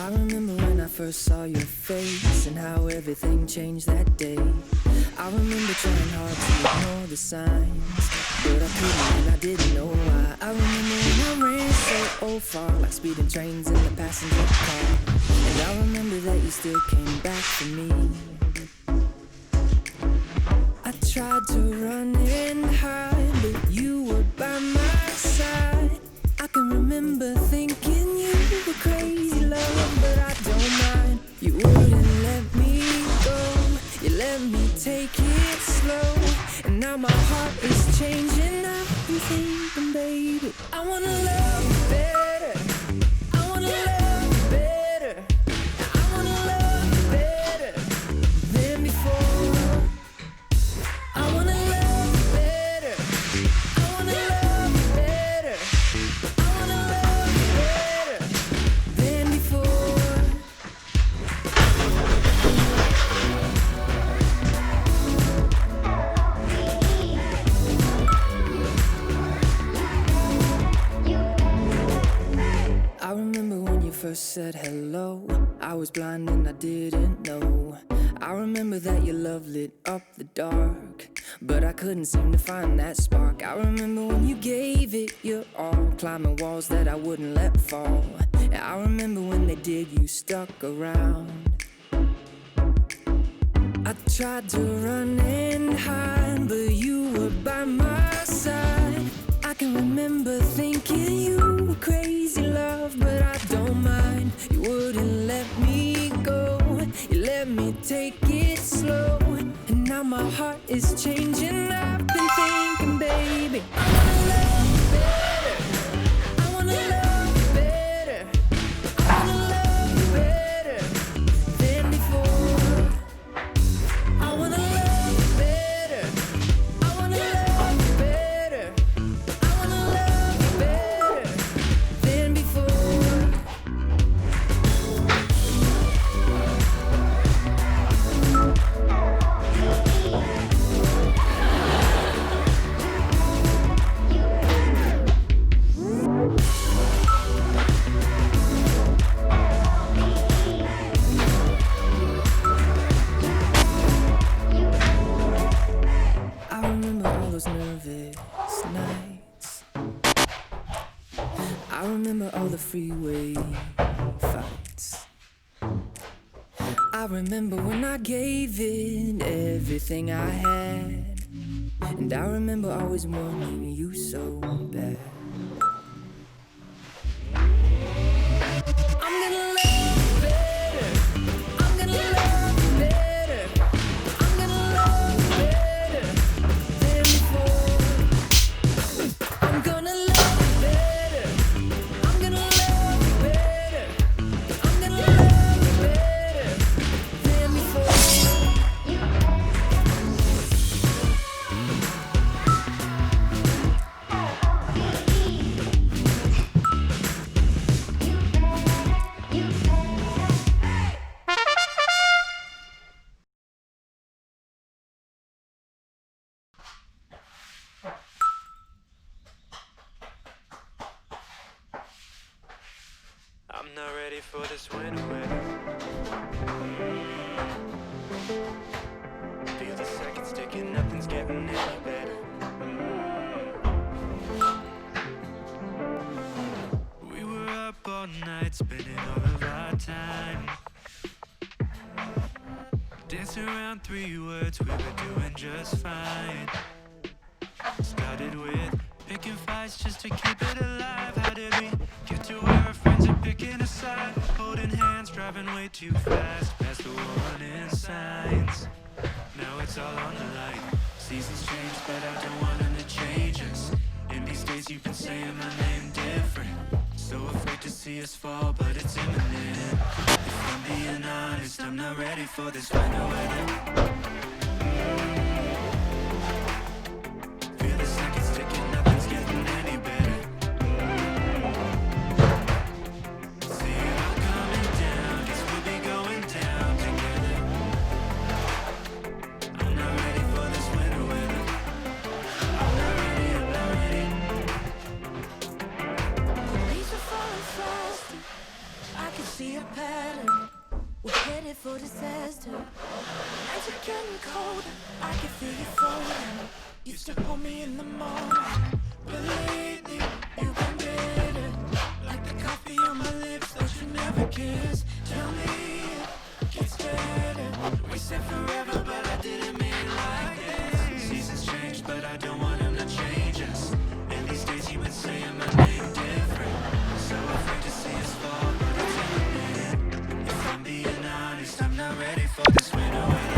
I remember when I first saw your face and how everything changed that day. I remember trying hard to ignore the signs, but I couldn't and I didn't know why. I remember when I ran so far, like speeding trains in the passenger car. And I remember that you still came back for me. I tried to run and hide, but you were by my side. I can remember thinking you were crazy love, but I don't mind. You wouldn't let me go, you let me take it slow. And now my heart is changing, I've been thinking, baby, I wanna love you better, I wanna love you better, I wanna love you better than before. I wanna love you better, I wanna love you better, I wanna love you better than before. I remember when you first said hello, I was blind and I didn't know. I remember that your love lit up the dark, but I couldn't seem to find that spark. I remember when you gave it your all, climbing walls that I wouldn't let fall. And I remember when they did, you stuck around. I tried to run and hide, but you were by my side. I can remember thinking you were crazy love, but I don't mind. You wouldn't let me go, you let me take it slow. And now my heart is changing, I've been thinking, baby, I wanna love you better, I wanna love you better, I wanna love you better than before. I wanna love you better, I wanna love you better, I wanna love you better than before. I remember all those nervous nights, I remember all the freeway fights. I remember when I gave it everything I had, and I remember always wanting you so bad. I'm gonna love you better, I'm gonna love you better, I'm gonna love you better than before. I'm gonna love you better, I'm gonna love you better, I'm gonna love you better than before. I'm not ready for this winter weather. Feel the seconds ticking, nothing's getting any better. We were up all night, spending all of our time, dancing around 3 words, we were doing just fine. Started with picking fights just to keep it alive. How did we get to where our friends are picking a side? Holding hands, driving way too fast, past the warning signs. Now it's all on the line. Seasons change, but I don't want them to change us. In these days you've been saying my name different, so afraid to see us fall, but it's imminent. If I'm being honest, I'm not ready for this winter weather. Feel the seconds ticking, nothing's getting any better. See it all coming down, guess we'll be going down together. I'm not ready for this winter weather. I'm not ready, I'm not ready. Leaves are falling faster, I can see a path. headed for disaster. Nights are getting colder, I can feel you folding. Used to hold me in the morning, but lately you've been bitter. Like the coffee on my lips that you never kissed. Tell me it gets better. We said forever, but I didn't mean it like this. Seasons change, but I don't want them to change us. And these days you've been saying my name different. So afraid to see us fall, but it's in the minute. If I'm being honest, I'm not ready for this winter.